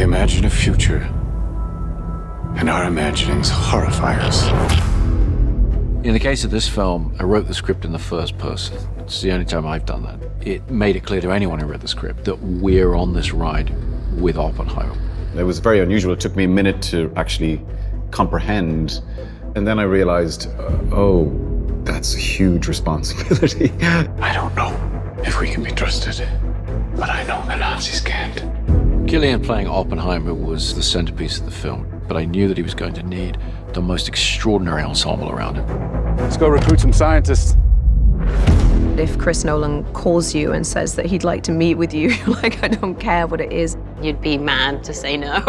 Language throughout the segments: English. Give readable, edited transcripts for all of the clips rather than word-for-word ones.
We imagine a future, and our imaginings horrify us. In the case of this film, I wrote the script in the first person. It's the only time I've done that. It made it clear to anyone who read the script that we're on this ride with Oppenheimer. It was very unusual. It took me a minute to actually comprehend. And then I realized, oh, that's a huge responsibility. I don't know if we can be trusted, but I know the Nazis can't. Cillian playing Oppenheimer was the centerpiece of the film, but I knew that he was going to need the most extraordinary ensemble around him. Let's go recruit some scientists. If Chris Nolan calls you and says that he'd like to meet with you, you're like, I don't care what it is. You'd be mad to say no.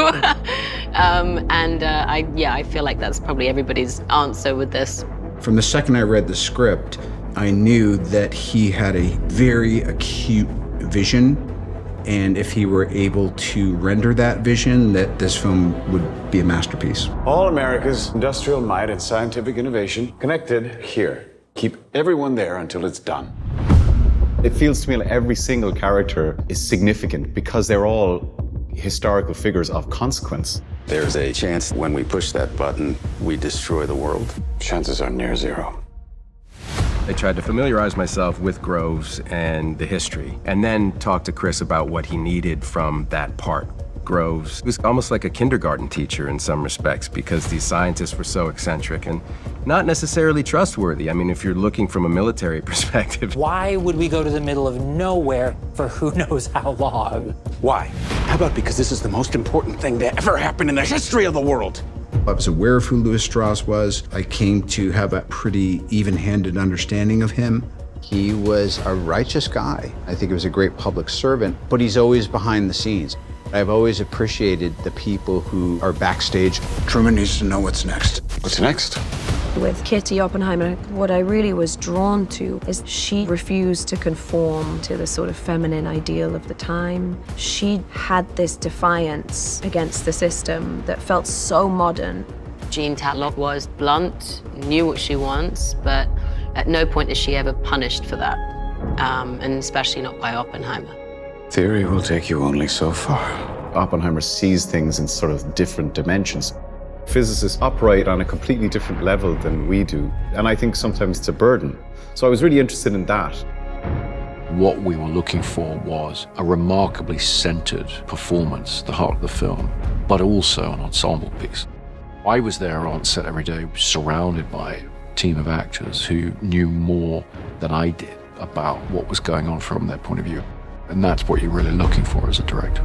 I feel like that's probably everybody's answer with this. From the second I read the script, I knew that he had a very acute vision, and if he were able to render that vision, that this film would be a masterpiece. All America's industrial might and scientific innovation connected here. Keep everyone there until it's done. It feels to me like every single character is significant because they're all historical figures of consequence. There's a chance when we push that button, we destroy the world. Chances are near zero. I tried to familiarize myself with Groves and the history, and then talk to Chris about what he needed from that part. Groves was almost like a kindergarten teacher in some respects because these scientists were so eccentric and not necessarily trustworthy. I mean, if you're looking from a military perspective. Why would we go to the middle of nowhere for who knows how long? Why? How about because this is the most important thing to ever happen in the history of the world? I was aware of who Louis Strauss was. I came to have a pretty even-handed understanding of him. He was a righteous guy. I think he was a great public servant, but he's always behind the scenes. I've always appreciated the people who are backstage. Truman needs to know what's next. What's next? With Kitty Oppenheimer, what I really was drawn to is she refused to conform to the sort of feminine ideal of the time. She had this defiance against the system that felt so modern. Jean Tatlock was blunt, knew what she wants, but at no point is she ever punished for that, and especially not by Oppenheimer. Theory will take you only so far. Oppenheimer sees things in sort of different dimensions. Physicists operate on a completely different level than we do, and I think sometimes it's a burden. So I was really interested in that. What we were looking for was a remarkably centered performance, the heart of the film, but also an ensemble piece. I was there on set every day, surrounded by a team of actors who knew more than I did about what was going on from their point of view. And that's what you're really looking for as a director.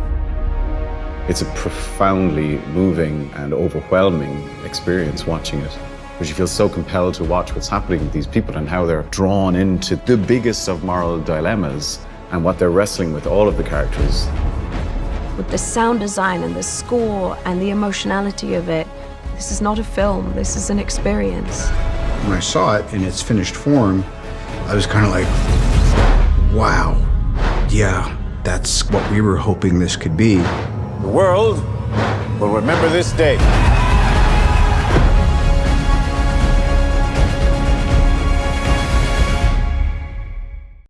It's a profoundly moving and overwhelming experience watching it, because you feel so compelled to watch what's happening with these people and how they're drawn into the biggest of moral dilemmas and what they're wrestling with, all of the characters. With the sound design and the score and the emotionality of it, this is not a film, this is an experience. When I saw it in its finished form, I was kind of like, wow, yeah, that's what we were hoping this could be. The world will remember this day.